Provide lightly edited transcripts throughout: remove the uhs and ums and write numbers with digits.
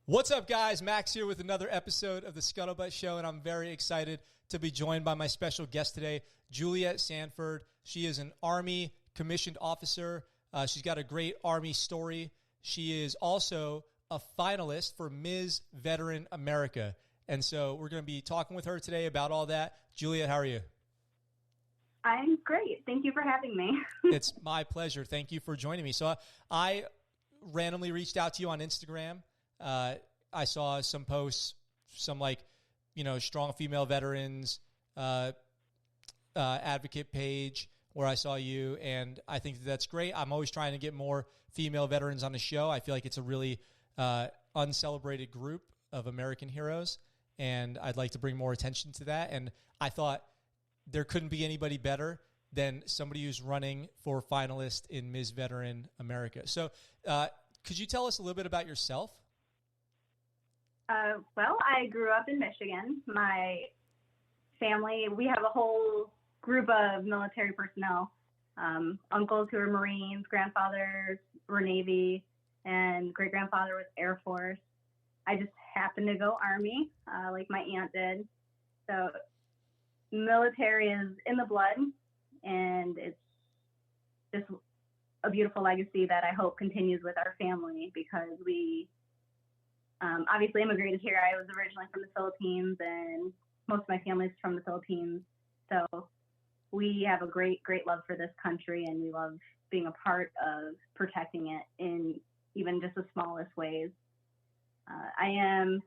What's up, guys? Max here with another episode of the ScuttleButt Show, and I'm very excited to be joined by my special guest today, Juliet Sandford. She is an Army commissioned officer. She's got a great Army story. She is also a finalist for Ms. Veteran America. And so we're going to be talking with her today about all that. Juliet, how are you? I'm great. Thank you for having me. It's my pleasure. Thank you for joining me. So I randomly reached out to you on Instagram. I saw some posts, some strong female veterans advocate page where I saw you, and I think that's great. I'm always trying to get more female veterans on the show. I feel like it's a really uncelebrated group of American heroes, and I'd like to bring more attention to that. And I thought there couldn't be anybody better than somebody who's running for finalist in Ms. Veteran America. So could you tell us a little bit about yourself? Well, I grew up in Michigan. My family, we have a whole group of military personnel, uncles who are Marines, grandfathers were Navy, and great-grandfather was Air Force. I just happened to go Army, like my aunt did. So military is in the blood, and it's just a beautiful legacy that I hope continues with our family, because we obviously immigrated here. I was originally from the Philippines, and most of my family's from the Philippines. So we have a great, great love for this country, and we love being a part of protecting it in even just the smallest ways. I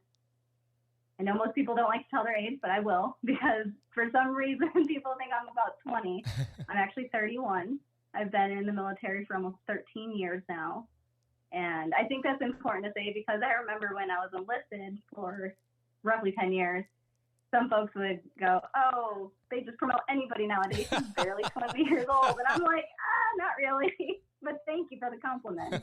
know most people don't like to tell their age, but I will, because for some reason people think I'm about 20. I'm actually 31. I've been in the military for almost 13 years now. And I think that's important to say, because I remember when I was enlisted for roughly 10 years, some folks would go, oh, they just promote anybody nowadays who's barely 20 years old. And I'm like, not really, but thank you for the compliment.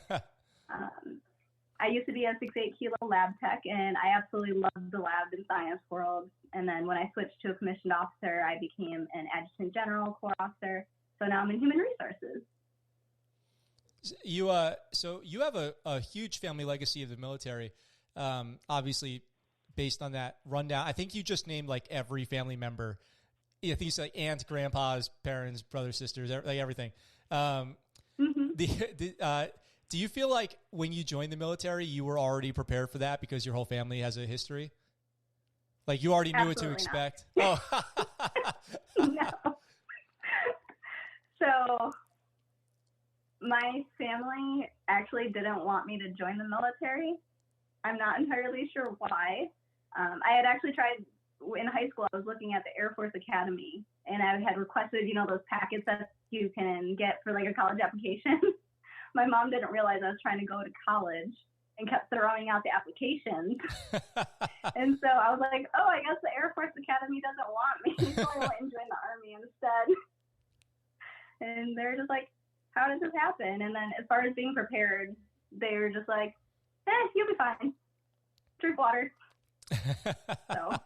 I used to be a 6'8" kilo lab tech, and I absolutely loved the lab and science world. And then when I switched to a commissioned officer, I became an adjutant general, corps officer. So now I'm in human resources. So you have a huge family legacy of the military, obviously based on that rundown. I think you just named like every family member. I think you said like aunts, grandpas, parents, brothers, sisters, like everything. Do you feel like when you joined the military, you were already prepared for that because your whole family has a history? Like you already knew Absolutely what to expect? Not. Oh, no. So my family actually didn't want me to join the military. I'm not entirely sure why. I had actually tried in high school. I was looking at the Air Force Academy, and I had requested, those packets that you can get for like a college application. My mom didn't realize I was trying to go to college and kept throwing out the applications. And so I was like, oh, I guess the Air Force Academy doesn't want me. So I went and joined the Army instead. And they're just like, how did this happen? And then as far as being prepared, they were just like, you'll be fine. Drink water. So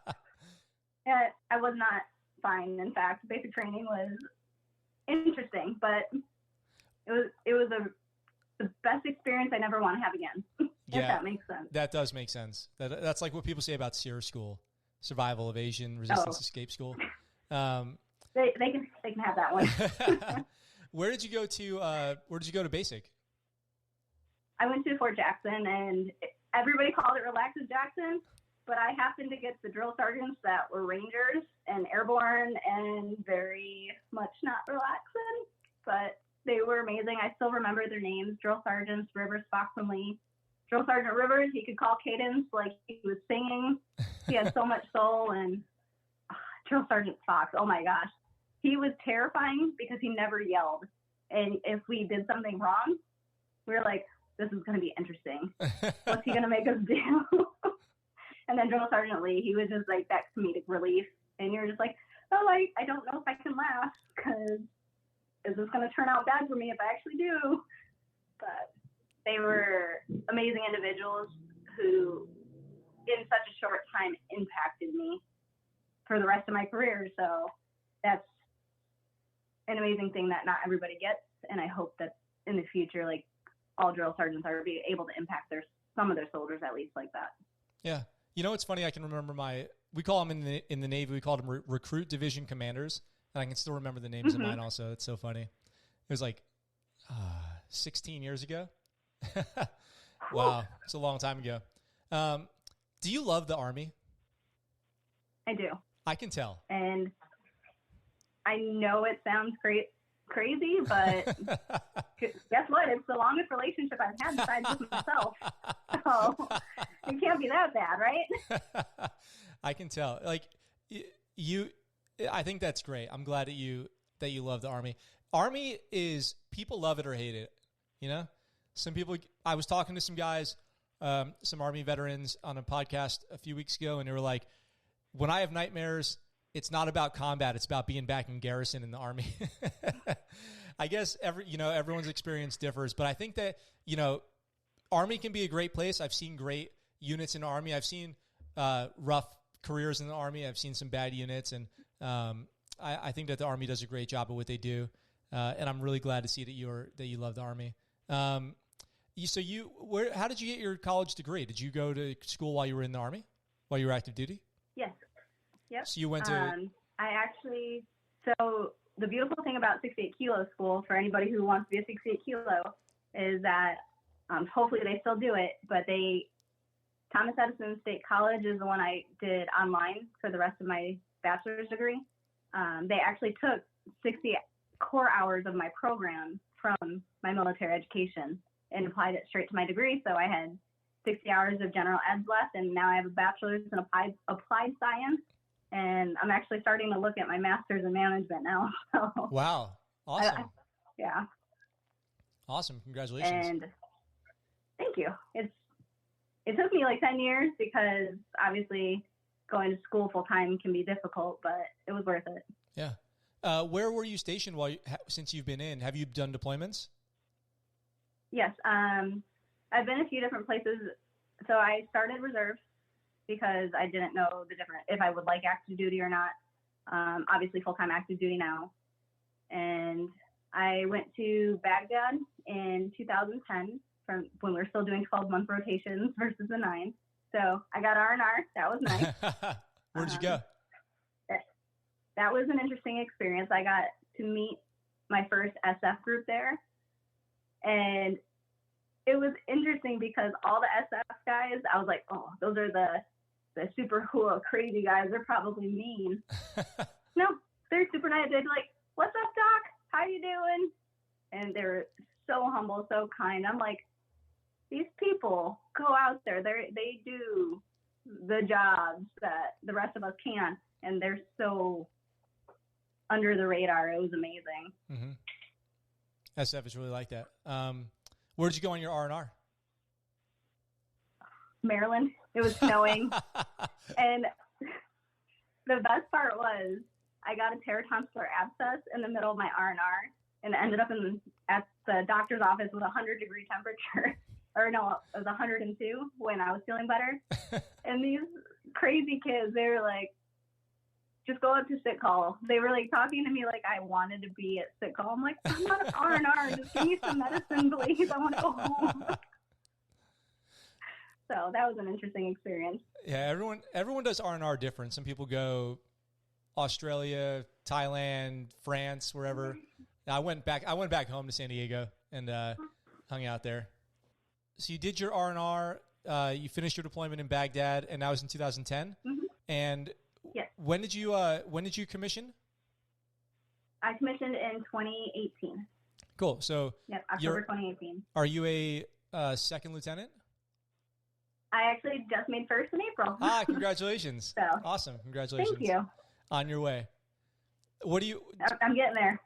I was not fine. In fact, basic training was interesting, but it was the best experience I never want to have again. If that makes sense. That does make sense. That's like what people say about SEER school, survival, evasion, resistance, escape school. They can have that one. Where did you go to basic? I went to Fort Jackson, and everybody called it Relaxes Jackson, but I happened to get the drill sergeants that were Rangers and airborne and very much not relaxing, but they were amazing. I still remember their names: Drill Sergeants Rivers, Fox, and Lee. Drill Sergeant Rivers, he could call cadence like he was singing. He had so much soul. And Drill Sergeant Fox, oh my gosh. He was terrifying because he never yelled. And if we did something wrong, we were like, this is going to be interesting. What's he going to make us do? And then Drill Sergeant Lee, he was just like that comedic relief. And you're just like, oh, I don't know if I can laugh, because is this going to turn out bad for me if I actually do? But they were amazing individuals who, in such a short time, impacted me for the rest of my career. So that's an amazing thing that not everybody gets. And I hope that in the future, like, all drill sergeants are be able to impact some of their soldiers at least like that. Yeah. You know, it's funny. I can remember we call them in the Navy, we called them recruit division commanders. And I can still remember the names of mine also. It's so funny. It was like 16 years ago. Wow. It's a long time ago. Do you love the Army? I do. I can tell. And I know it sounds crazy, but guess what? It's the longest relationship I've had besides with myself. So it can't be that bad, right? I can tell. Like I think that's great. I'm glad that you love the Army. Army is, people love it or hate it. You know, some people, I was talking to some guys, some Army veterans on a podcast a few weeks ago, and they were like, when I have nightmares, it's not about combat. It's about being back in garrison in the Army. I guess everyone's experience differs, but I think that, Army can be a great place. I've seen great units in the Army. I've seen rough careers in the Army. I've seen some bad units, and I think that the Army does a great job of what they do. And I'm really glad to see that you love the Army. How did you get your college degree? Did you go to school while you were in the Army, while you were active duty? Yes. Yep. So you went to... So the beautiful thing about 68 Kilo School, for anybody who wants to be a 68 Kilo, is that hopefully they still do it, but Thomas Edison State College is the one I did online for the rest of my bachelor's degree. They actually took 60 core hours of my program from my military education and applied it straight to my degree. So I had 60 hours of general eds left, and now I have a bachelor's in applied science. And I'm actually starting to look at my master's in management now. So, wow. Awesome. Yeah. Awesome. Congratulations. And thank you. It took me like 10 years because obviously going to school full time can be difficult, but it was worth it. Yeah. Where were you stationed since you've been in? Have you done deployments? Yes. I've been a few different places. So I started reserve because I didn't know if I would like active duty or not. Obviously full-time active duty now. And I went to Baghdad in 2010 from when we were still doing 12-month rotations versus the 9. So I got R&R. That was nice. Where did you go? That was an interesting experience. I got to meet my first SF group there. And it was interesting because all the SF guys, I was like, oh, those are the super cool, crazy guys. They're probably mean. No, they're super nice. They'd be like, what's up, Doc? How you doing? And they're so humble, so kind. I'm like, these people go out there. They do the jobs that the rest of us can't, and they're so under the radar. It was amazing. Mm-hmm. SF is really like that. Where did you go on your R&R? Maryland. It was snowing. And the best part was I got a paratonsillar abscess in the middle of my R&R and ended up at the doctor's office with 100-degree temperature. Or no, it was 102 when I was feeling better. And these crazy kids, they were like, just go up to sick call. They were like talking to me like I wanted to be at sick call. I'm like, I'm not at R&R. Just give me some medicine, please. I want to go home. So that was an interesting experience. Yeah, everyone does R&R different. Some people go Australia, Thailand, France, wherever. I went back home to San Diego and hung out there. So you did your R&R. You finished your deployment in Baghdad, and that was in 2010. Mm-hmm. And yes. When did you commission? I commissioned in 2018. Cool. So yep, October 2018. Are you a second lieutenant? I actually just made first in April. Congratulations. So, awesome. Congratulations. Thank you. On your way. I'm getting there.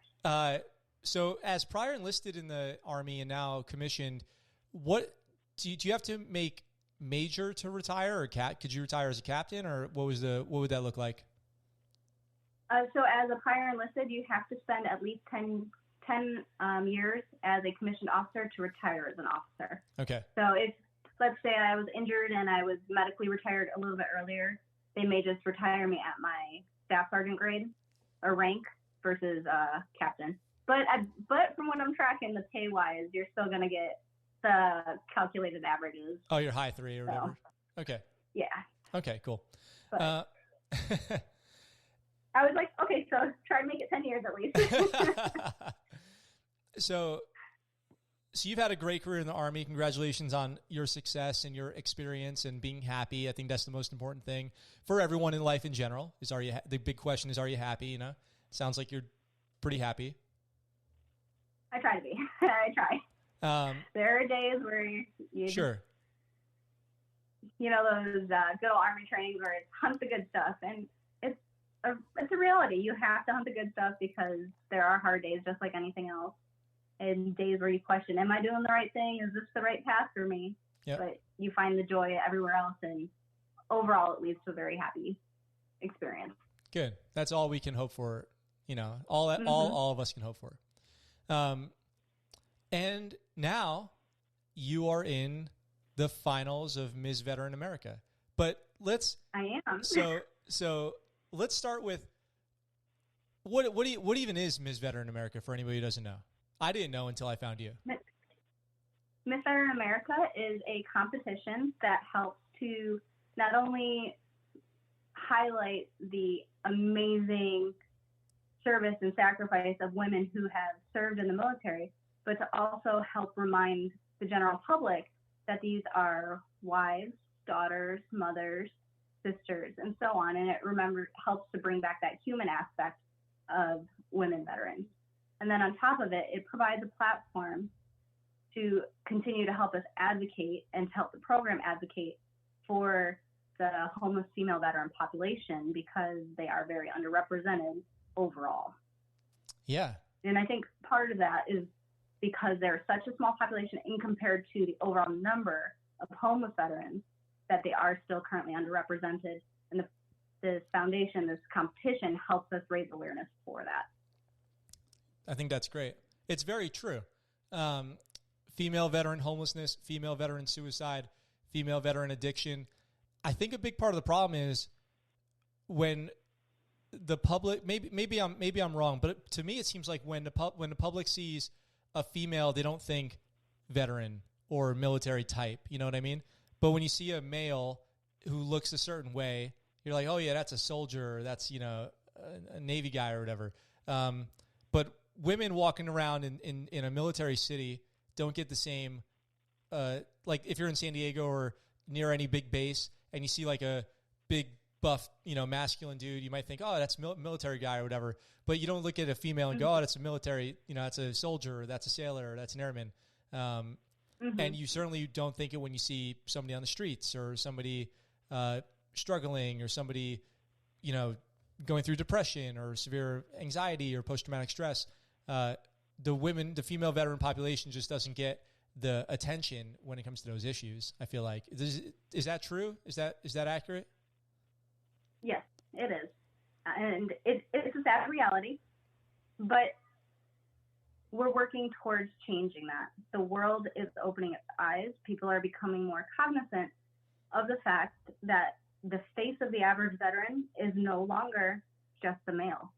So as prior enlisted in the Army and now commissioned, what do you have to make major to retire, or could you retire as a captain, or what would that look like? So as a prior enlisted, you have to spend at least 10 years as a commissioned officer to retire as an officer. Okay. So if, let's say I was injured and I was medically retired a little bit earlier, they may just retire me at my staff sergeant grade or rank versus captain. But from what I'm tracking, the pay-wise, you're still going to get the calculated averages. Oh, you're high 3 or whatever. Okay. Yeah. Okay, cool. But I was like, okay, so try to make it 10 years at least. So you've had a great career in the Army. Congratulations on your success and your experience and being happy. I think that's the most important thing for everyone in life in general. The big question is, are you happy? You know, sounds like you're pretty happy. I try to be. I try. There are days where you sure. You know, those good old Army trainings where it's hunt the good stuff, and it's a reality. You have to hunt the good stuff because there are hard days just like anything else. And days where you question, am I doing the right thing? Is this the right path for me? Yep. But you find the joy everywhere else, and overall it leads to a very happy experience. Good. That's all we can hope for. You know, all of us can hope for. And now you are in the finals of Ms. Veteran America. But I am. So let's start with what even is Ms. Veteran America for anybody who doesn't know? I didn't know until I found you. Miss Veteran America is a competition that helps to not only highlight the amazing service and sacrifice of women who have served in the military, but to also help remind the general public that these are wives, daughters, mothers, sisters, and so on. And it helps to bring back that human aspect of women veterans. And then on top of it, it provides a platform to continue to help us advocate and to help the program advocate for the homeless female veteran population because they are very underrepresented overall. Yeah. And I think part of that is because they're such a small population in compared to the overall number of homeless veterans that they are still currently underrepresented. And this foundation, this competition helps us raise awareness for that. I think that's great. It's very true. Female veteran homelessness, female veteran suicide, female veteran addiction. I think a big part of the problem is when the public, maybe I'm wrong, but to me it seems like when the public sees a female, they don't think veteran or military type. You know what I mean? But when you see a male who looks a certain way, you're like, oh yeah, that's a soldier. Or that's a Navy guy or whatever. But women walking around in a military city don't get the same, like if you're in San Diego or near any big base and you see like a big buff, masculine dude, you might think, oh, that's a military guy or whatever. But you don't look at a female and go, oh, that's a military, that's a soldier, or that's a sailor, or that's an airman. And you certainly don't think it when you see somebody on the streets or somebody struggling or somebody, going through depression or severe anxiety or post-traumatic stress. The female veteran population just doesn't get the attention when it comes to those issues. I feel like is that true? Is that accurate? Yes, it is, and it's a sad reality, but we're working towards changing that. The world is opening its eyes. People are becoming more cognizant of the fact that the face of the average veteran is no longer just the male,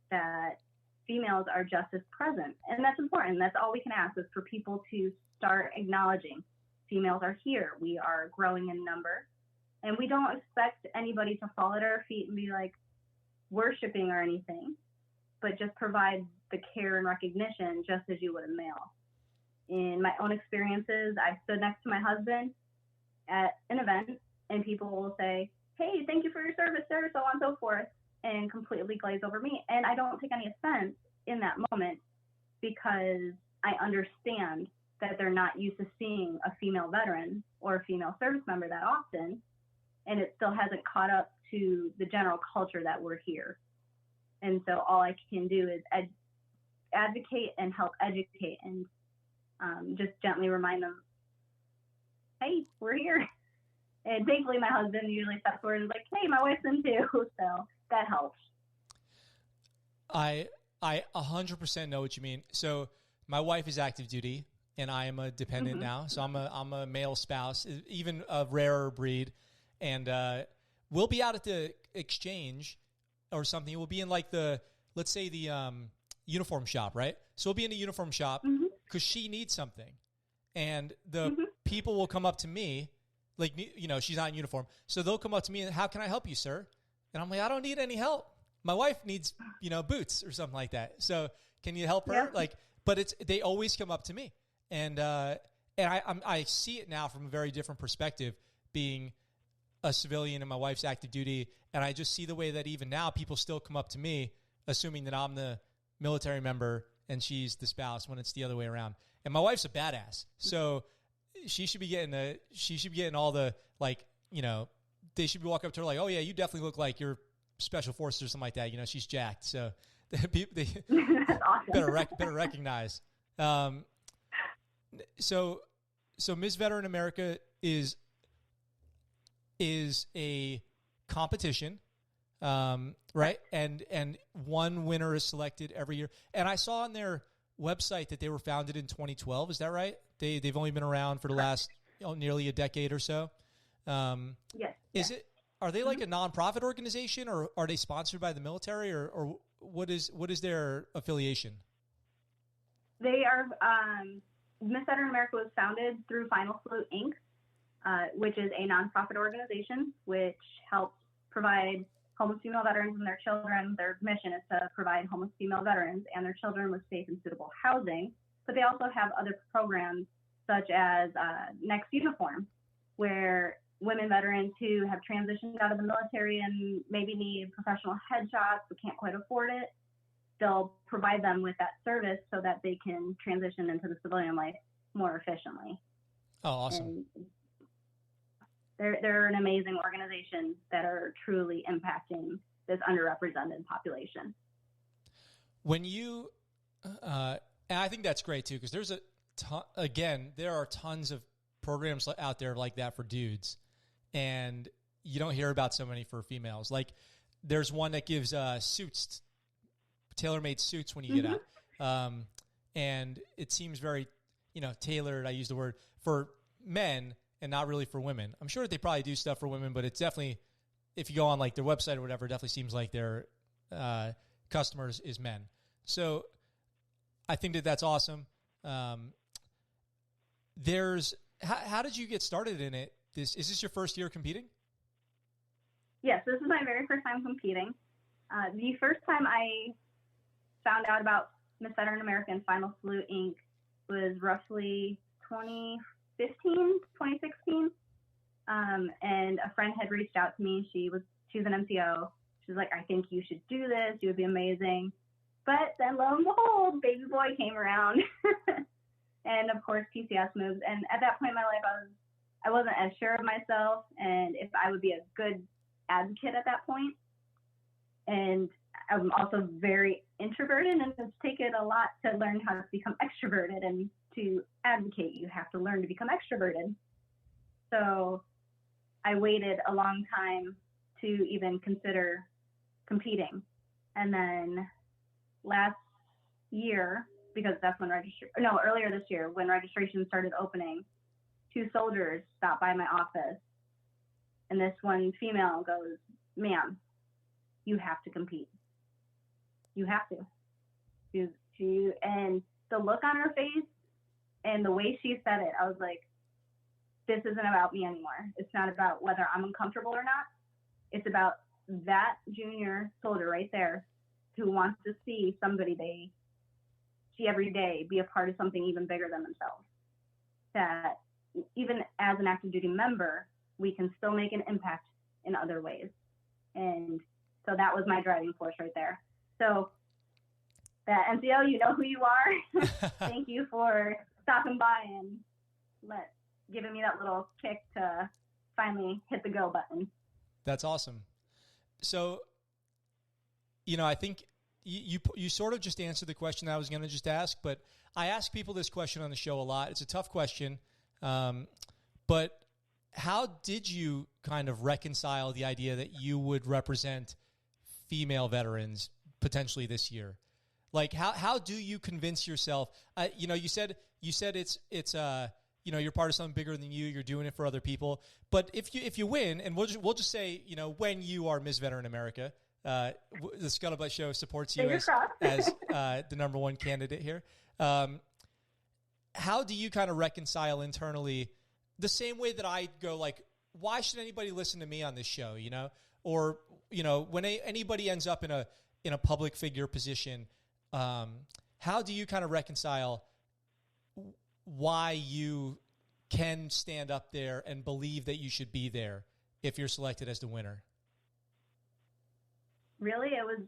that females are just as present. And that's important. That's all we can ask is for people to start acknowledging females are here. We are growing in number. And we don't expect anybody to fall at our feet and be like worshiping or anything, but just provide the care and recognition just as you would a male. In my own experiences, I stood next to my husband at an event and people will say, hey, thank you for your service, sir, so on and so forth, and completely glaze over me. And I don't take any offense in that moment because I understand that they're not used to seeing a female veteran or a female service member that often, and it still hasn't caught up to the general culture that we're here. And so all I can do is advocate and help educate and just gently remind them, hey, we're here. And thankfully my husband usually steps forward and is like, hey, my wife's in too. So that helps. I 100% know what you mean. So my wife is active duty and I am a dependent now. So I'm a male spouse, even a rarer breed. And we'll be out at the exchange or something. We'll be in like let's say the uniform shop, right? So we'll be in a uniform shop because she needs something. and the people will come up to me, like, she's not in uniform. So they'll come up to me and, how can I help you, sir? And I'm like, I don't need any help. My wife needs, boots or something like that. So can you help her? Yeah. Like, but they always come up to me. And I see it now from a very different perspective, being a civilian and my wife's active duty. And I just see the way that even now people still come up to me, assuming that I'm the military member and she's the spouse, when it's the other way around. And my wife's a badass. So she should be getting all the, like, they should be walking up to her like, oh yeah, you definitely look like you're special forces or something like that. She's jacked. So they That's awesome. better recognize. So Miss Veteran America is a competition, right? And one winner is selected every year. And I saw on their website that they were founded in 2012. Is that right? They've only been around for the last nearly a decade or so. Yes. Are they like a nonprofit organization, or are they sponsored by the military, or what is their affiliation? They are, Miss Veteran America was founded through Finalist, Inc., which is a nonprofit organization which helps provide homeless female veterans and their children. Their mission is to provide homeless female veterans and their children with safe and suitable housing. But they also have other programs such as Next Uniform, where women veterans who have transitioned out of the military and maybe need professional headshots but can't quite afford it, they'll provide them with that service so that they can transition into the civilian life more efficiently. Oh, awesome. And they're an amazing organization that are truly impacting this underrepresented population. When you, and I think that's great too, because there's there are tons of programs out there like that for dudes, and you don't hear about so many for females. Like, there's one that gives suits, tailor-made suits when you get out. And it seems very, tailored, I use the word, for men and not really for women. I'm sure that they probably do stuff for women, but it's definitely, if you go on like their website or whatever, it definitely seems like their customers is men. So I think that that's awesome. How did you get started in it? Is this your first year competing? Yes, this is my very first time competing. The first time I found out about Miss Veteran America and Final Salute Inc. was roughly 2015, 2016. And a friend had reached out to me. She's an MCO. She was like, I think you should do this. You would be amazing. But then lo and behold, baby boy came around. And of course, PCS moves. And at that point in my life, I wasn't as sure of myself and if I would be a good advocate at that point. And I'm also very introverted, and it's taken a lot to learn how to become extroverted. And to advocate, you have to learn to become extroverted. So I waited a long time to even consider competing. And then last year, because that's when earlier this year, when registration started opening, 2 soldiers stopped by my office, and this one female goes, ma'am, you have to compete. You have to. And the look on her face and the way she said it, I was like, this isn't about me anymore. It's not about whether I'm uncomfortable or not. It's about that junior soldier right there who wants to see somebody they see every day be a part of something even bigger than themselves. That even as an active duty member, we can still make an impact in other ways. And so that was my driving force right there. So that NCO, you know who you are. Thank you for stopping by and giving me that little kick to finally hit the go button. That's awesome. So, I think you sort of just answered the question that I was going to just ask, but I ask people this question on the show a lot. It's a tough question. But how did you kind of reconcile the idea that you would represent female veterans potentially this year? Like, how do you convince yourself? You said it's you're part of something bigger than you. You're doing it for other people. But if you win, and we'll just say when you are Miss Veteran America, the ScuttleButt Show supports you as the number one candidate here. how do you kind of reconcile internally the same way that I go, like, why should anybody listen to me on this show, you know? Or, you know, when anybody ends up in a public figure position, how do you kind of reconcile why you can stand up there and believe that you should be there if you're selected as the winner? Really, it was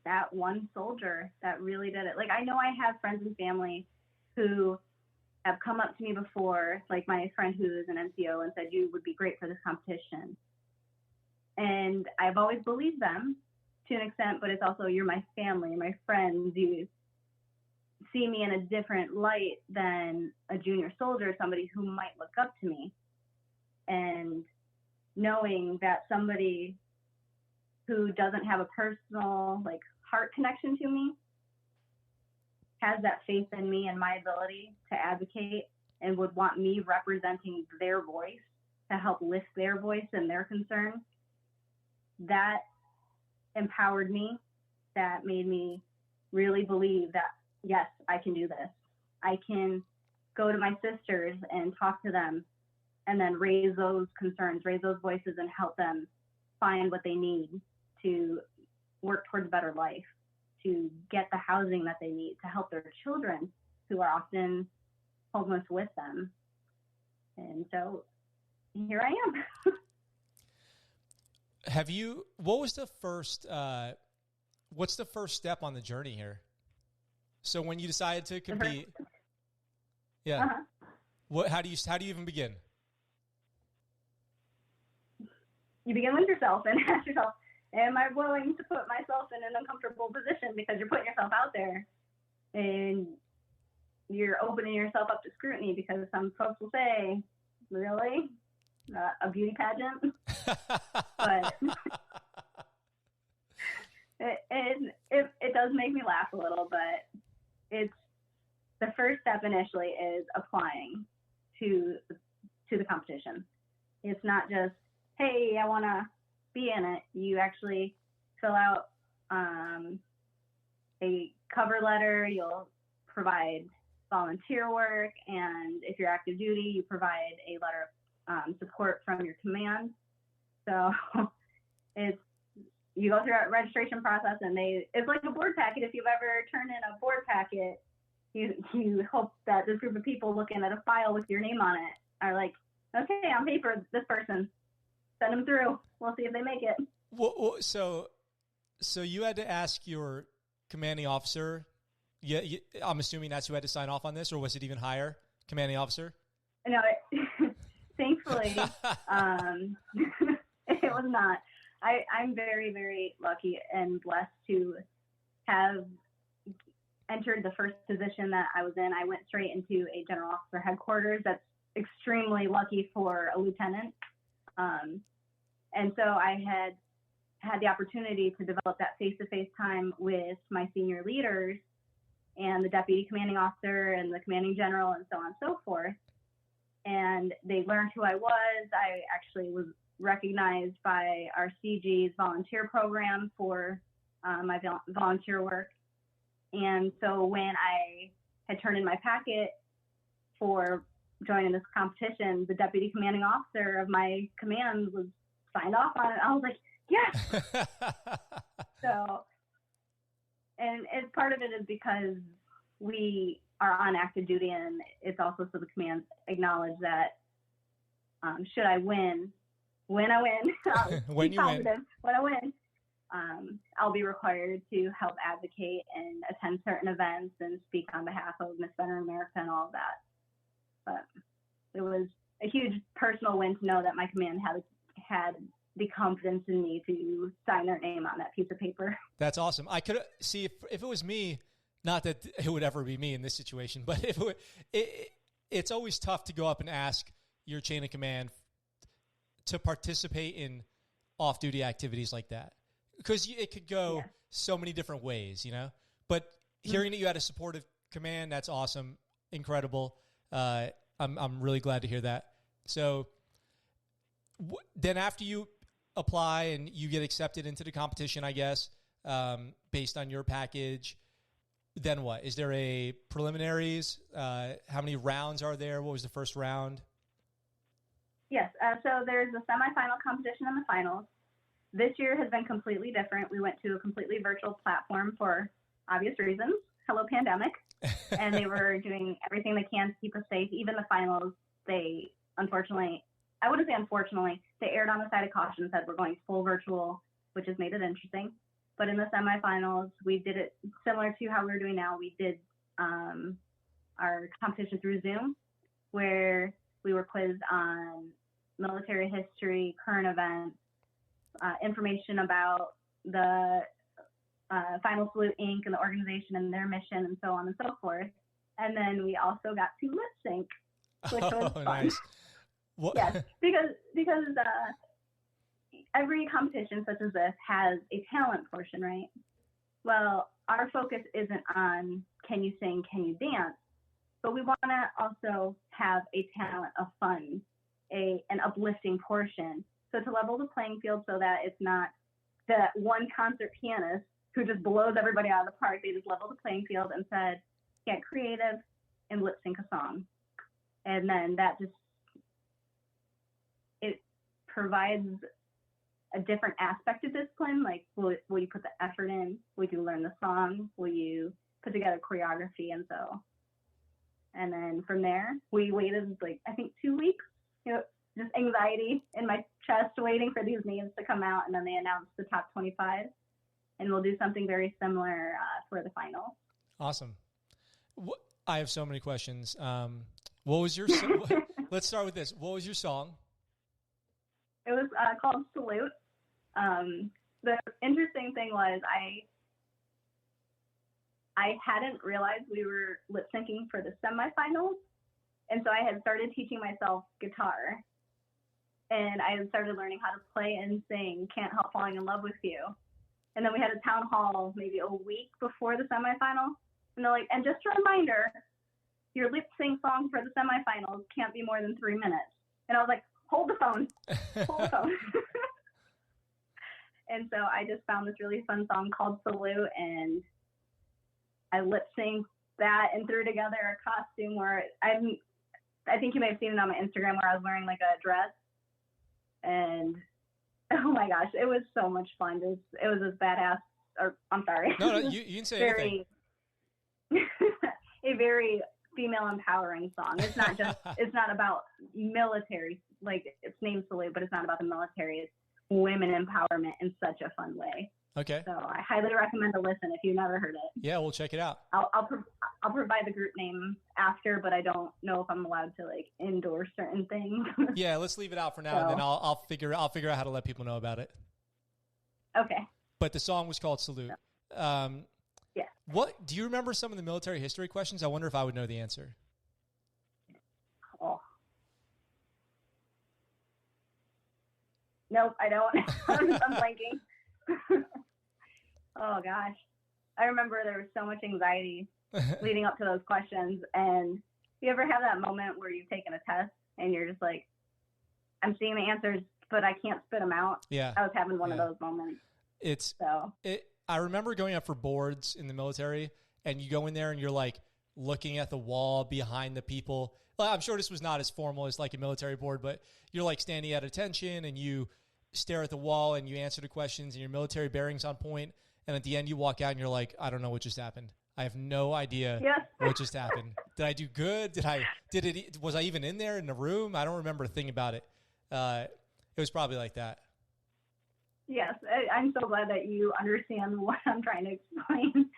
that one soldier that really did it. Like, I know I have friends and family who have come up to me before, like my friend who is an NCO, and said, you would be great for this competition. And I've always believed them to an extent, but it's also, you're my family, my friends. You see me in a different light than a junior soldier, somebody who might look up to me. And knowing that somebody who doesn't have a personal, like, heart connection to me has that faith in me and my ability to advocate and would want me representing their voice to help lift their voice and their concerns, that empowered me. That made me really believe that, yes, I can do this. I can go to my sisters and talk to them and then raise those concerns, raise those voices, and help them find what they need to work towards a better life, to get the housing that they need, to help their children who are often homeless with them. And so here I am. What's the first step on the journey here? So when you decided to compete, how do you even begin? You begin with yourself and ask yourself, am I willing to put myself in an uncomfortable position, because you're putting yourself out there and you're opening yourself up to scrutiny, because some folks will say, really? A beauty pageant? But it does make me laugh a little, but it's the first step initially is applying to the competition. It's not just, hey, I want to be in it. You actually fill out a cover letter. You'll provide volunteer work, and if you're active duty, you provide a letter of support from your command. So you go through a registration process, and it's like a board packet. If you've ever turned in a board packet, you hope that this group of people looking at a file with your name on it are like, okay, on paper, this person, send them through. We'll see if they make it. Well, so you had to ask your commanding officer. Yeah, I'm assuming that's who had to sign off on this, or was it even higher, commanding officer? No, thankfully, it was not. I'm very, very lucky and blessed to have entered the first position that I was in. I went straight into a general officer headquarters. That's extremely lucky for a lieutenant. And so I had the opportunity to develop that face-to-face time with my senior leaders and the deputy commanding officer and the commanding general and so on and so forth. And they learned who I was. I actually was recognized by our CG's volunteer program for my volunteer work. And so when I had turned in my packet for joining this competition, the deputy commanding officer of my command was signed off on it. I was like, yes. So, and part of it is because we are on active duty, and it's also so the commands acknowledge that should I win, when I win, when I win, I'll be required to help advocate and attend certain events and speak on behalf of Miss Veteran America and all of that. But it was a huge personal win to know that my command had the confidence in me to sign their name on that piece of paper. That's awesome. I could see if it was me, not that it would ever be me in this situation, but if it's always tough to go up and ask your chain of command to participate in off-duty activities like that, because it could go so many different ways, you know. But hearing that you had a supportive command, that's awesome, incredible. I'm really glad to hear that. So then after you apply and you get accepted into the competition, I guess, based on your package, then what? Is there a preliminaries? How many rounds are there? What was the first round? Yes. So there's a semifinal competition and the finals. This year has been completely different. We went to a completely virtual platform for obvious reasons. Hello, pandemic. And they were doing everything they can to keep us safe. Even the finals, they unfortunately, I wouldn't say unfortunately, they erred on the side of caution and said we're going full virtual, which has made it interesting. But in the semifinals, we did it similar to how we're doing now. We did our competition through Zoom, where we were quizzed on military history, current events, information about the Final Salute Inc. and the organization and their mission and so on and so forth. And then we also got to lip sync, which was fun. Nice. Yes, because every competition such as this has a talent portion, right? Well, our focus isn't on can you sing, can you dance, but we want to also have a talent, a fun, an uplifting portion. So to level the playing field so that it's not that one concert pianist who just blows everybody out of the park. They just leveled the playing field and said, get creative and lip sync a song. And then that just, it provides a different aspect of discipline. Like, will you put the effort in? Will you learn the song? Will you put together choreography? And then from there, we waited like, I think 2 weeks, just anxiety in my chest waiting for these names to come out. And then they announced the top 25. And we'll do something very similar for the final. Awesome. I have so many questions. What was your, let's start with this. What was your song? It was called Salute. The interesting thing was I hadn't realized we were lip syncing for the semifinals. And so I had started teaching myself guitar. And I had started learning how to play and sing Can't Help Falling in Love with You. And then we had a town hall maybe a week before the semifinal. And they're like, and just a reminder, your lip sync song for the semifinals can't be more than 3 minutes. And I was like, hold the phone. Hold the phone. And so I just found this really fun song called Salute. And I lip synced that and threw together a costume where I think you may have seen it on my Instagram where I was wearing like a dress. And oh my gosh, it was so much fun. It was as badass, or I'm sorry. No, you can say anything. A very female empowering song. It's not about military, like it's named Salute, but it's not about the military. It's women empowerment in such a fun way. Okay. So I highly recommend to listen if you've never heard it. Yeah, we'll check it out. I'll provide the group name after, but I don't know if I'm allowed to like endorse certain things. Yeah, let's leave it out for now, and then I'll figure out how to let people know about it. Okay. But the song was called Salute. Yeah. What do you remember? Some of the military history questions? I wonder if I would know the answer. Oh. Nope, I don't. I'm blanking. Oh gosh. I remember there was so much anxiety leading up to those questions. And you ever have that moment where you've taken a test and you're just like, I'm seeing the answers, but I can't spit them out. Yeah. I was having one of those moments. I remember going up for boards in the military, and you go in there and you're like looking at the wall behind the people. Well, I'm sure this was not as formal as like a military board, but you're like standing at attention and you stare at the wall and you answer the questions and your military bearings on point. And at the end you walk out and you're like, I don't know what just happened. I have no idea what just happened. Did I do good? Was I even in there in the room? I don't remember a thing about it. It was probably like that. Yes. I'm so glad that you understand what I'm trying to explain.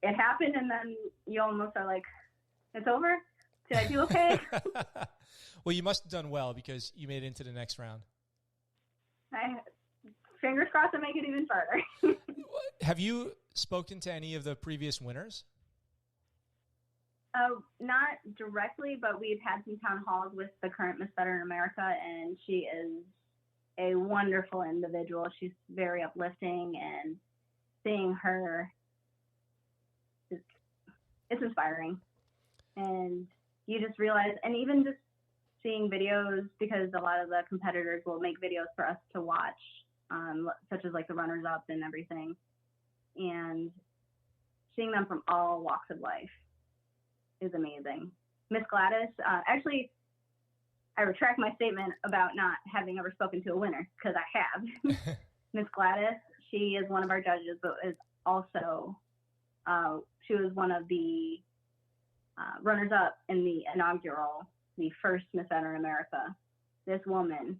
It happened and then you almost are like, it's over. Did I do okay? Well, you must have done well because you made it into the next round. Fingers crossed to make it even farther. Have you spoken to any of the previous winners? Not directly, but we've had some town halls with the current Miss Veteran America, and she is a wonderful individual. She's very uplifting, and seeing her, it's inspiring. And you just realize, and even just seeing videos, because a lot of the competitors will make videos for us to watch, such as like the runners up and everything. And seeing them from all walks of life is amazing. Miss Gladys, actually, I retract my statement about not having ever spoken to a winner, because I have. Miss Gladys, she is one of our judges, but is also, she was one of the runners-up in the inaugural, the first Miss Veteran America. This woman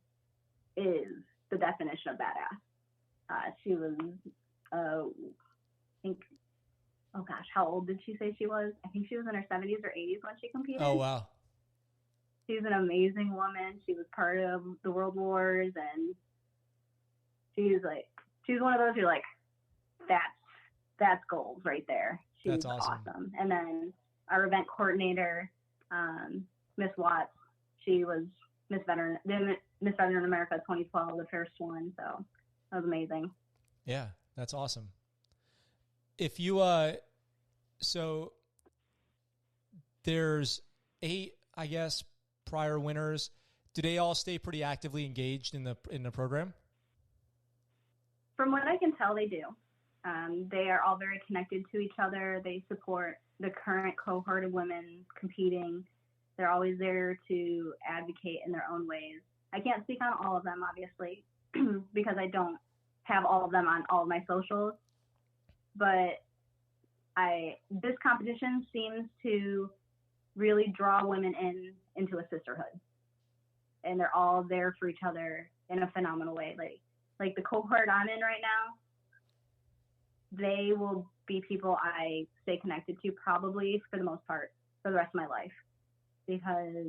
is the definition of badass. She was, I think, oh gosh, how old did she say she was? I think she was in her 70s or 80s when she competed. Oh, wow. She's an amazing woman. She was part of the World Wars, and she's one of those who're like, that's gold right there. She's That's awesome. And then our event coordinator, Miss Watts, she was Miss Veteran America 2012, the first one. So that was amazing. Yeah, that's awesome. If you, so there's 8, I guess, prior winners. Do they all stay pretty actively engaged in the program? From what I can tell, they do. They are all very connected to each other. They support the current cohort of women competing. They're always there to advocate in their own ways. I can't speak on all of them, obviously, because I don't have all of them on all of my socials. But this competition seems to really draw women into a sisterhood. And they're all there for each other in a phenomenal way. Like the cohort I'm in right now, they will be people I stay connected to probably for the most part for the rest of my life, because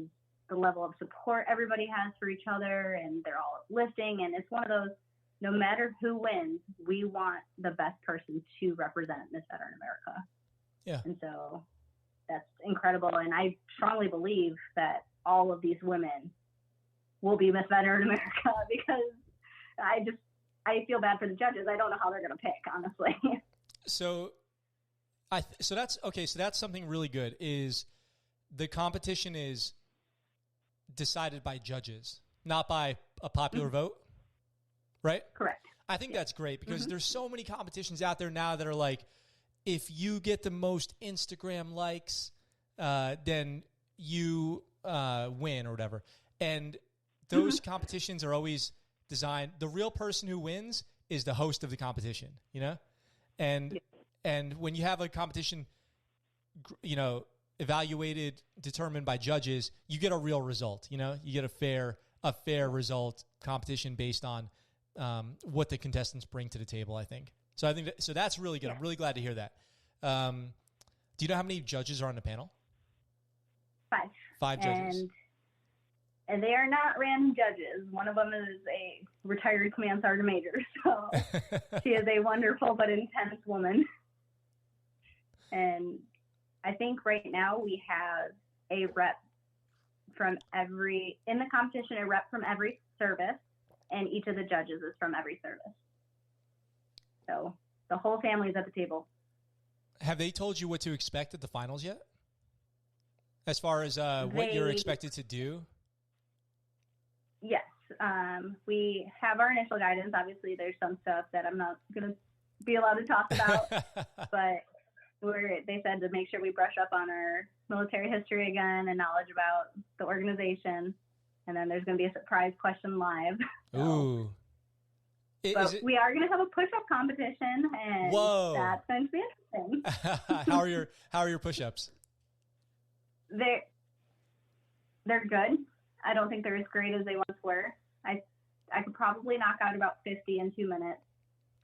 the level of support everybody has for each other, and they're all uplifting. And it's one of those, no matter who wins, we want the best person to represent Miss Veteran America. Yeah. And so that's incredible. And I strongly believe that all of these women will be Miss Veteran America, because I feel bad for the judges. I don't know how they're going to pick, honestly. So that's okay. So that's something really good, is the competition is decided by judges, not by a popular vote, right? Correct. I think that's great, because there's so many competitions out there now that are like, if you get the most Instagram likes, then you win or whatever. And those competitions are always designed. The real person who wins is the host of the competition, you know? And when you have a competition, you know, evaluated, determined by judges, you get a real result, you know? You get a fair result competition based on what the contestants bring to the table, I think. So so that's really good. Yeah. I'm really glad to hear that. Do you know how many judges are on the panel? 5. 5 judges. And they are not random judges. One of them is a retired command sergeant major. So she is a wonderful but intense woman. And I think right now we have a rep from in the competition, a rep from every service, and each of the judges is from every service. So the whole family is at the table. Have they told you what to expect at the finals yet? As far as what you're expected to do? Yes. We have our initial guidance. Obviously, there's some stuff that I'm not going to be allowed to talk about, but they said to make sure we brush up on our military history again and knowledge about the organization. And then there's going to be a surprise question live. Ooh. But we are going to have a push-up competition, and that's going to be interesting. How are your push-ups? They're good. I don't think they're as great as they once were. I could probably knock out about 50 in 2 minutes,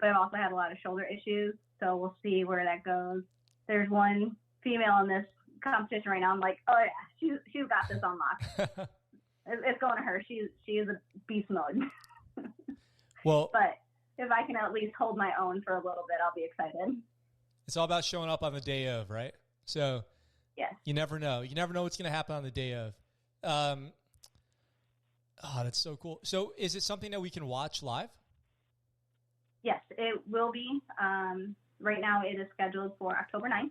but I've also had a lot of shoulder issues, so we'll see where that goes. There's one female in this competition right now. I'm like, oh yeah, she's got this on lock. It's going to her. She is a beast mode. Well, but if I can at least hold my own for a little bit, I'll be excited. It's all about showing up on the day of, right? So yes. You never know. You never know what's going to happen on the day of. Oh, that's so cool. So is it something that we can watch live? Yes, it will be. Right now it is scheduled for October 9th.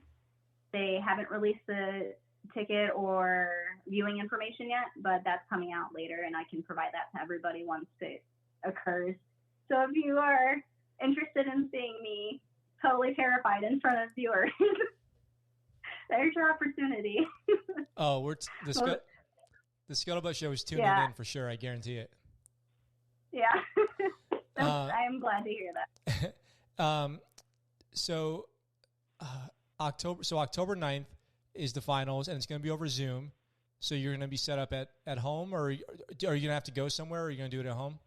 They haven't released the ticket or viewing information yet, but that's coming out later, and I can provide that to everybody once it occurs. So if you are interested in seeing me totally terrified in front of viewers. There's your opportunity. Oh, the ScuttleButt Show is tuning in for sure. I guarantee it. Yeah. I'm glad to hear that. So October 9th is the finals, and it's going to be over Zoom. So you're going to be set up at home, or are you going to have to go somewhere, or are you going to do it at home?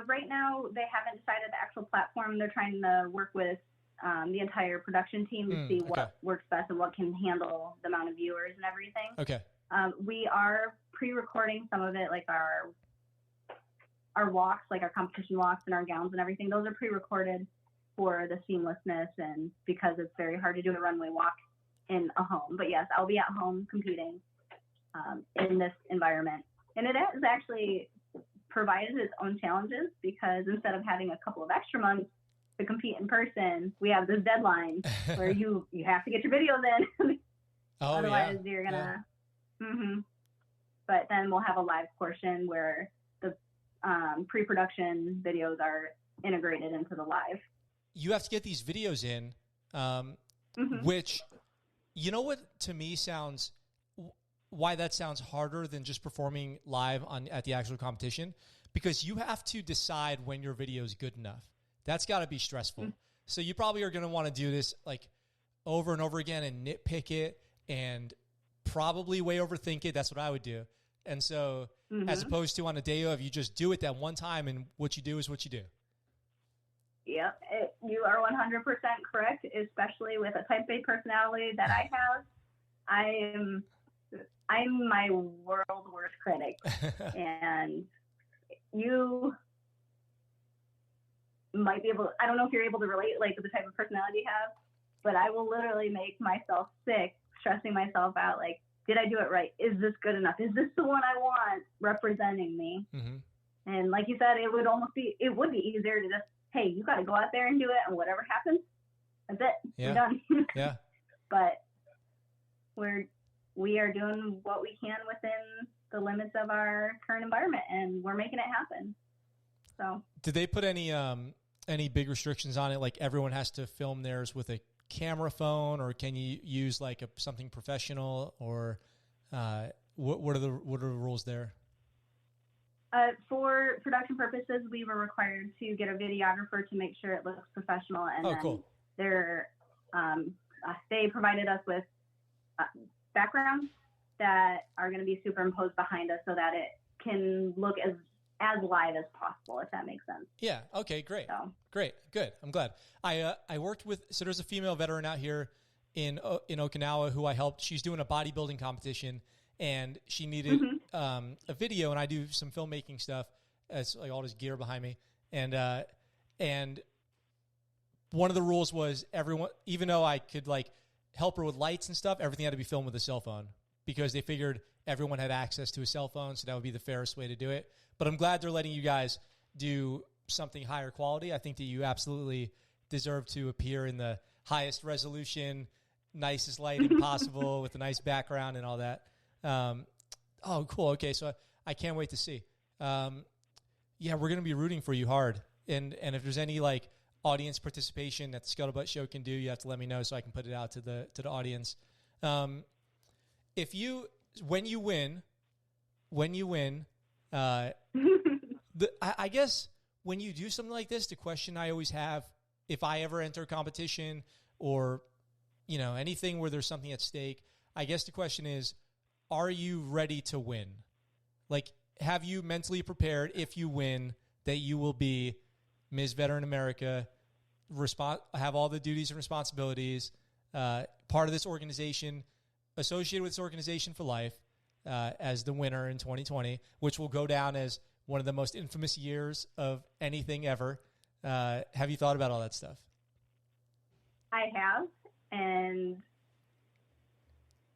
Right now, they haven't decided the actual platform. They're trying to work with the entire production team to see what works best and what can handle the amount of viewers and everything. Okay. We are pre-recording some of it, like our walks, like our competition walks and our gowns and everything. Those are pre-recorded for the seamlessness and because it's very hard to do a runway walk in a home. But yes, I'll be at home competing in this environment. And it has actually provided its own challenges because instead of having a couple of extra months to compete in person, we have this deadline where you have to get your videos in. Otherwise, you're going to... Mm-hmm. But then we'll have a live portion where the pre-production videos are integrated into the live. You have to get these videos in, which, you know what, to me sounds, why that sounds harder than just performing live at the actual competition, because you have to decide when your video is good enough. That's got to be stressful. Mm-hmm. So you probably are going to want to do this like over and over again and nitpick it and probably way overthink it. That's what I would do. And so as opposed to on a day of, you just do it that one time and what you do is what you do. Yep, you are 100% correct, especially with a type A personality that I have. I'm my world worst critic. And you might be able, I don't know if you're able to relate like to the type of personality you have, but I will literally make myself sick, stressing myself out like, did I do it right? Is this good enough? Is this the one I want representing me? Mm-hmm. And like you said, it would be easier to just, hey, you got to go out there and do it, and whatever happens, that's it. Yeah. We're done. Yeah. But we are doing what we can within the limits of our current environment, and we're making it happen. So, did they put any big restrictions on it? Like everyone has to film theirs with a camera phone, or can you use like something professional, or what are the rules there? For production purposes, we were required to get a videographer to make sure it looks professional, and cool. They provided us with backgrounds that are going to be superimposed behind us so that it can look as live as possible, if that makes sense. Yeah. Okay. Great. So. Great. Good. I'm glad. I worked with, so there's a female veteran out here in Okinawa who I helped. She's doing a bodybuilding competition, and she needed a video, and I do some filmmaking stuff. It's like all this gear behind me. And one of the rules was everyone, even though I could like help her with lights and stuff, everything had to be filmed with a cell phone because they figured everyone had access to a cell phone. So that would be the fairest way to do it. But I'm glad they're letting you guys do something higher quality. I think that you absolutely deserve to appear in the highest resolution, nicest lighting possible with a nice background and all that. Oh, cool. Okay. So I can't wait to see. Yeah, we're going to be rooting for you hard. And if there's any like audience participation that the ScuttleButt Show can do, you have to let me know so I can put it out to the audience. When you win, I guess when you do something like this, the question I always have, if I ever enter a competition or, anything where there's something at stake, I guess the question is, are you ready to win? Like, have you mentally prepared if you win that you will be Ms. Veteran America, have all the duties and responsibilities, part of this organization, associated with this organization for life, as the winner in 2020, which will go down as one of the most infamous years of anything ever. Have you thought about all that stuff? I have, and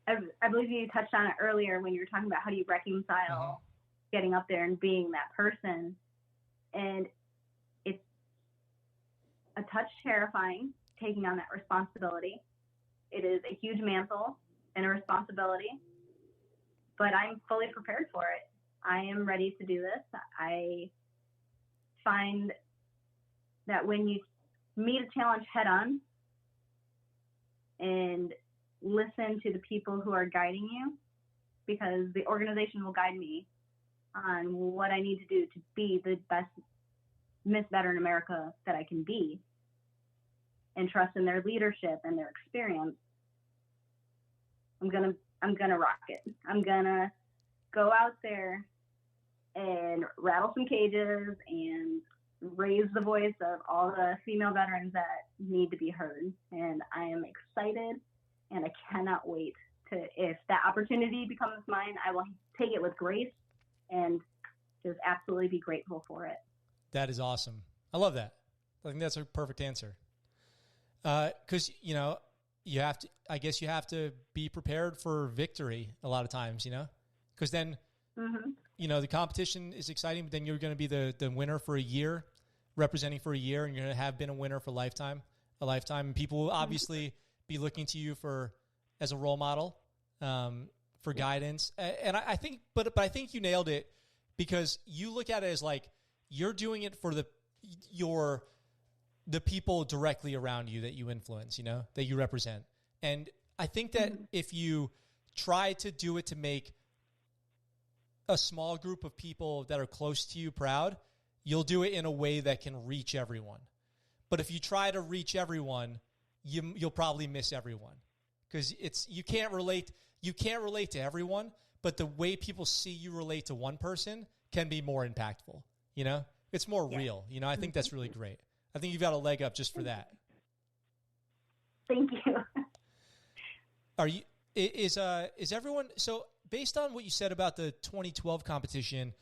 I believe you touched on it earlier when you were talking about how do you reconcile getting up there and being that person. And it's a touch terrifying taking on that responsibility. It is a huge mantle and a responsibility, but I'm fully prepared for it. I am ready to do this. I find that when you meet a challenge head on and listen to the people who are guiding you, because the organization will guide me on what I need to do to be the best Miss Veteran America that I can be, and trust in their leadership and their experience. I'm gonna rock it. I'm gonna go out there and rattle some cages and raise the voice of all the female veterans that need to be heard. And I am excited, and I cannot wait to, if that opportunity becomes mine, I will take it with grace and just absolutely be grateful for it. That is awesome. I love that. I think that's a perfect answer. Because, you know, you have to, I guess you have to be prepared for victory a lot of times, you know, because then, you know, the competition is exciting, but then you're going to be the winner for a year, representing for a year, and you're going to have been a winner for a lifetime. And people will obviously be looking to you as a role model, for guidance. And I think, but I think you nailed it, because you look at it as like, you're doing it for the people directly around you that you influence, you know, that you represent. And I think that if you try to do it to make a small group of people that are close to you proud, you'll do it in a way that can reach everyone. But if you try to reach everyone, you'll probably miss everyone, because you can't relate to everyone, but the way people see you relate to one person can be more impactful. You know, it's more real. You know, I think that's really great. I think you've got a leg up just for that. Thank you. Is everyone, so based on what you said about the 2012 competition,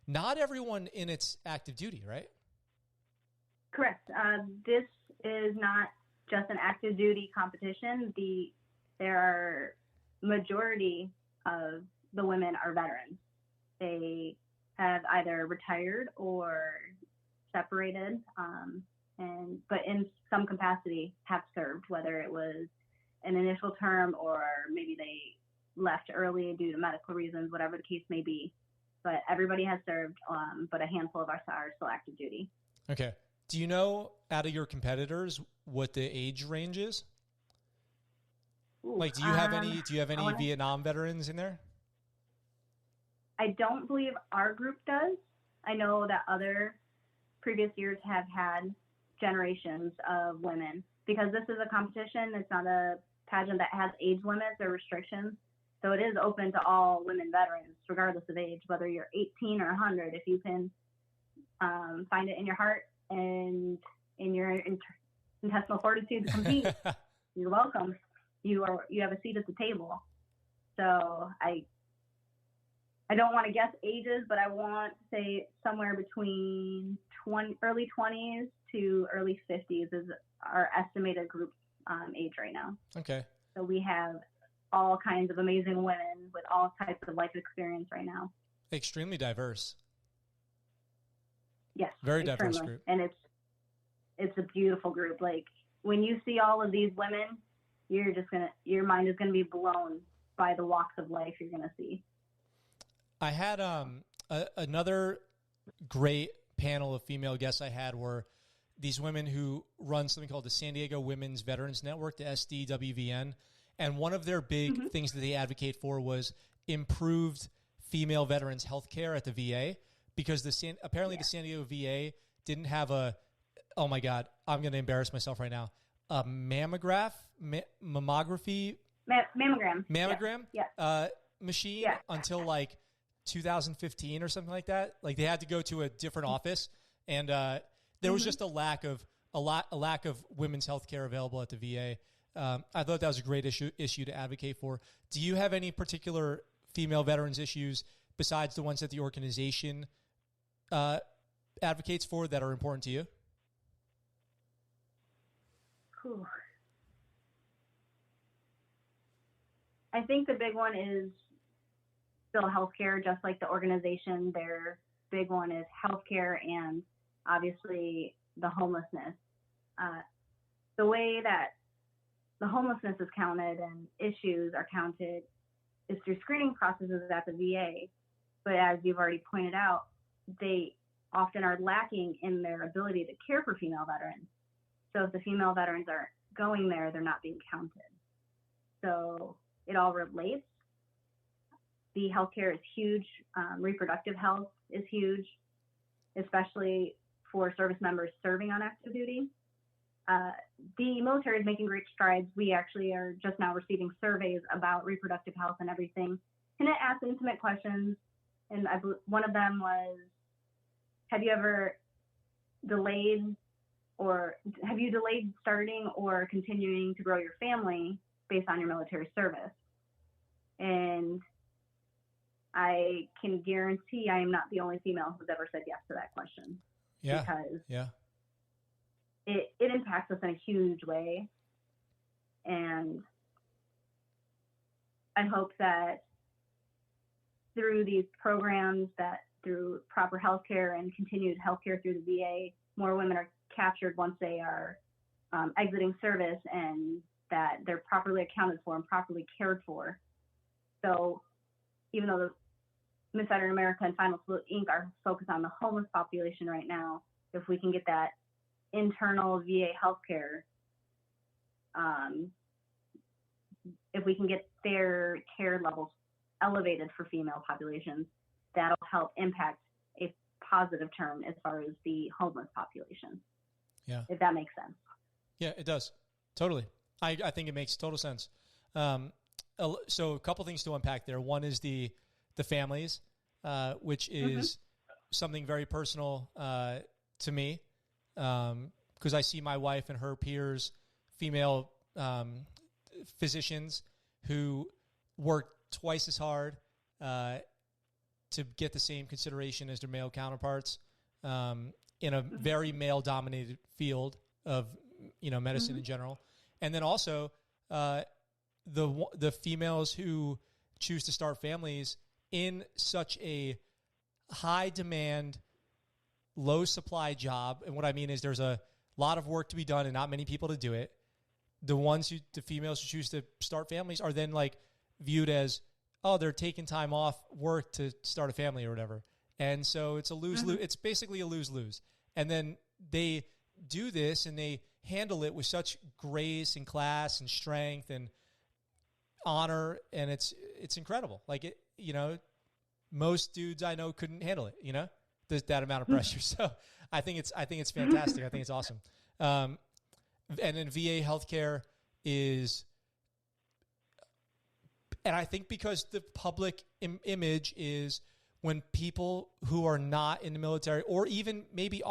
not everyone in it's active duty, right? Correct. This is not just an active duty competition. There are majority of the women are veterans. They have either retired or separated, but in some capacity have served, whether it was an initial term or maybe they left early due to medical reasons, whatever the case may be. But everybody has served, but a handful of us are still active duty. Okay. Do you know, out of your competitors, what the age range is? Like, do you have any Vietnam veterans in there? I don't believe our group does. I know that other previous years have had generations of women, because this is a competition. It's not a pageant that has age limits or restrictions. So it is open to all women veterans, regardless of age, whether you're 18 or 100. If you can find it in your heart and in your intestinal fortitude to compete, you're welcome. You have a seat at the table. So I don't want to guess ages, but I want to say somewhere between early 20s to early 50s is our estimated group age right now. Okay. So we have all kinds of amazing women with all types of life experience right now. Extremely diverse. Yes. Very diverse group. And it's a beautiful group. Like, when you see all of these women, your mind is going to be blown by the walks of life you're going to see. I had another great panel of female guests I had were these women who run something called the San Diego Women's Veterans Network, the SDWVN. And one of their big things that they advocate for was improved female veterans health care at the VA, because the San Diego VA didn't have oh my God, I'm going to embarrass myself right now, a mammogram machine until like 2015 or something like that. Like, they had to go to a different office, and there was just a lack of women's health care available at the VA. I thought that was a great issue to advocate for. Do you have any particular female veterans issues besides the ones that the organization advocates for that are important to you? Cool. I think the big one is still healthcare, just like the organization. Their big one is healthcare and obviously the homelessness. The way that the homelessness is counted and issues are counted is through screening processes at the VA. But as you've already pointed out, they often are lacking in their ability to care for female veterans. So if the female veterans aren't going there, they're not being counted. So it all relates. The healthcare is huge. Reproductive health is huge, especially for service members serving on active duty. The military is making great strides. We actually are just now receiving surveys about reproductive health and everything. And it asks intimate questions. And one of them was, have you delayed starting or continuing to grow your family based on your military service? And I can guarantee I am not the only female who's ever said yes to that question. Yeah. Because it impacts us in a huge way. And I hope that through these programs, that through proper healthcare and continued healthcare through the VA, more women are captured once they are exiting service, and that they're properly accounted for and properly cared for. So even though the Miss Veteran America and Finalist Inc. are focused on the homeless population right now, if we can get that internal VA healthcare, if we can get their care levels elevated for female populations, that'll help impact a positive term as far as the homeless population. Yeah. If that makes sense. Yeah, it does. Totally. I think it makes total sense. So a couple things to unpack there. One is the families, which is something very personal to me, because I see my wife and her peers, female physicians, who work twice as hard to get the same consideration as their male counterparts in a very male-dominated field of medicine in general. And then also the females who choose to start families in such a high demand, low supply job. And what I mean is there's a lot of work to be done and not many people to do it. The females who choose to start families are then like viewed as, oh, they're taking time off work to start a family or whatever. And so it's a lose-lose. It's basically a lose-lose. And then they do this and they handle it with such grace and class and strength and honor. And it's incredible. Like most dudes I know couldn't handle it, that amount of pressure. So I think it's fantastic. I think it's awesome. And then VA healthcare is, and I think because the public image is when people who are not in the military or even maybe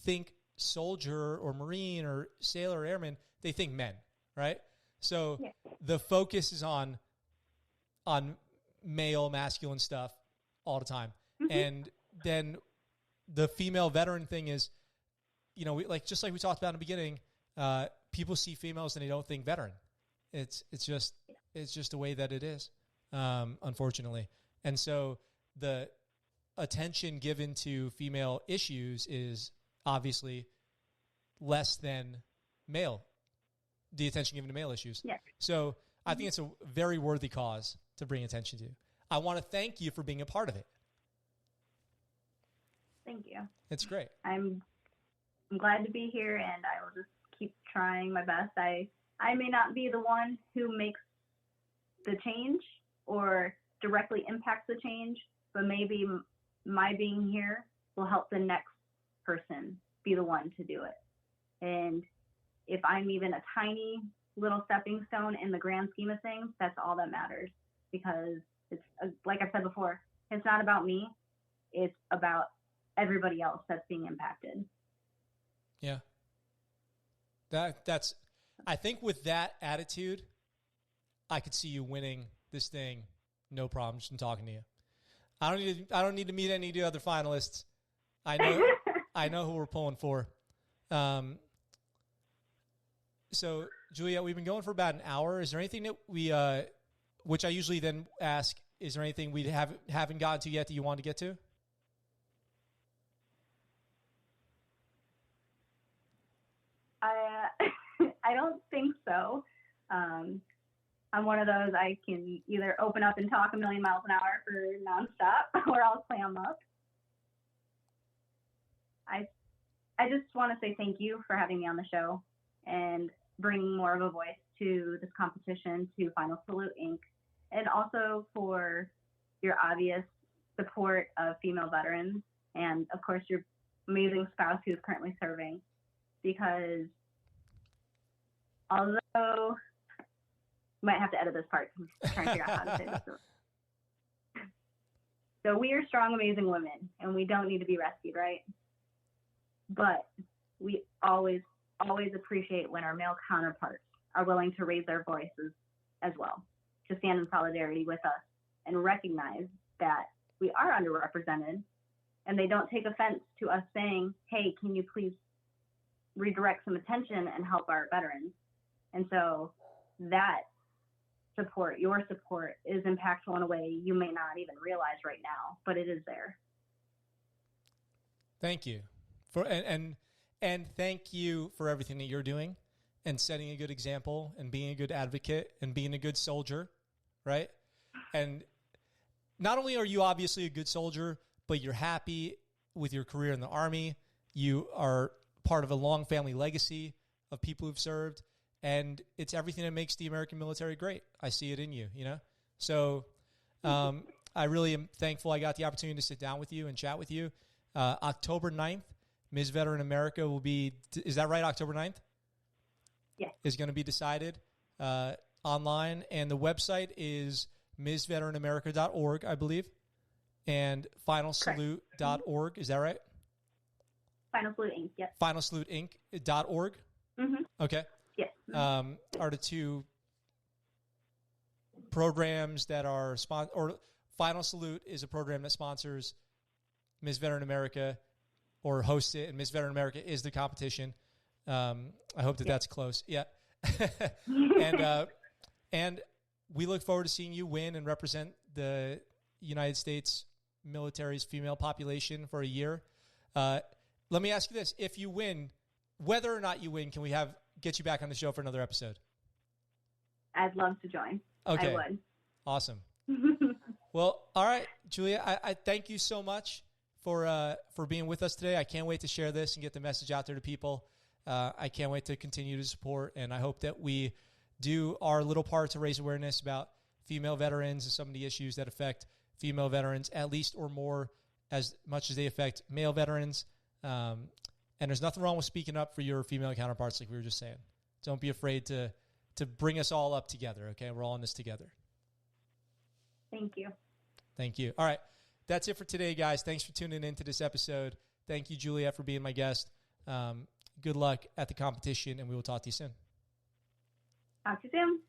think soldier or Marine or sailor or airman, they think men, right? So the focus is on male, masculine stuff all the time. And then the female veteran thing is, just like we talked about in the beginning, people see females and they don't think veteran. It's just the way that it is, unfortunately. And so the attention given to female issues is obviously less than the attention given to male issues. Yeah. So I think it's a very worthy cause to bring attention to. I want to thank you for being a part of it. Thank you. It's great. I'm glad to be here, and I will just keep trying my best. I may not be the one who makes the change or directly impacts the change, but maybe my being here will help the next person be the one to do it. And if I'm even a tiny little stepping stone in the grand scheme of things, that's all that matters, because it's like I said before, it's not about me. It's about everybody else that's being impacted. Yeah. That's, I think with that attitude, I could see you winning this thing. No problem. Just from talking to you. I don't need to meet any of the other finalists. I know who we're pulling for. So Juliet, we've been going for about an hour. Is there anything that we, which I usually then ask, is there anything we haven't gotten to yet that you want to get to? I don't think so. I'm one of those, I can either open up and talk a million miles an hour for nonstop, or I'll clam up. I I just want to say thank you for having me on the show and bringing more of a voice to this competition, to Final Salute Inc., and also for your obvious support of female veterans and, of course, your amazing spouse who's currently serving. Because although you might have to edit this part because I'm trying to figure out how to say this. So we are strong, amazing women, and we don't need to be rescued, right? But we always appreciate when our male counterparts are willing to raise their voices as well, to stand in solidarity with us and recognize that we are underrepresented, and they don't take offense to us saying, hey, can you please redirect some attention and help our veterans? And so that support, your support, is impactful in a way you may not even realize right now, but it is there. Thank you and thank you for everything that you're doing and setting a good example and being a good advocate and being a good soldier, right? And not only are you obviously a good soldier, but you're happy with your career in the Army. You are part of a long family legacy of people who've served, and it's everything that makes the American military great. I see it in you, you know? So I really am thankful I got the opportunity to sit down with you and chat with you. October 9th, Ms. Veteran America will be, is that right, October 9th? Yeah. Is going to be decided online, and the website is MsVeteranAmerica.org, I believe, and FinalSalute.org. Is that right? Final Salute Inc., yes. FinalSaluteInc.org? Mm-hmm. Okay. Yes. Are the two programs that are or Final Salute is a program that sponsors Ms. Veteran America or hosts it, and Ms. Veteran America is the competition. I hope that that's close. Yeah. And we look forward to seeing you win and represent the United States military's female population for a year. Let me ask you this. If you win, whether or not you win, can we get you back on the show for another episode? I'd love to join. Okay. I would. Awesome. Well, all right, Julia, I thank you so much for being with us today. I can't wait to share this and get the message out there to people. I can't wait to continue to support, and I hope that we do our little part to raise awareness about female veterans and some of the issues that affect female veterans at least or more as much as they affect male veterans. And there's nothing wrong with speaking up for your female counterparts, like we were just saying. Don't be afraid to bring us all up together, okay? We're all in this together. Thank you. Thank you. All right. That's it for today, guys. Thanks for tuning into this episode. Thank you, Juliet, for being my guest. Good luck at the competition, and we will talk to you soon. Talk to you soon.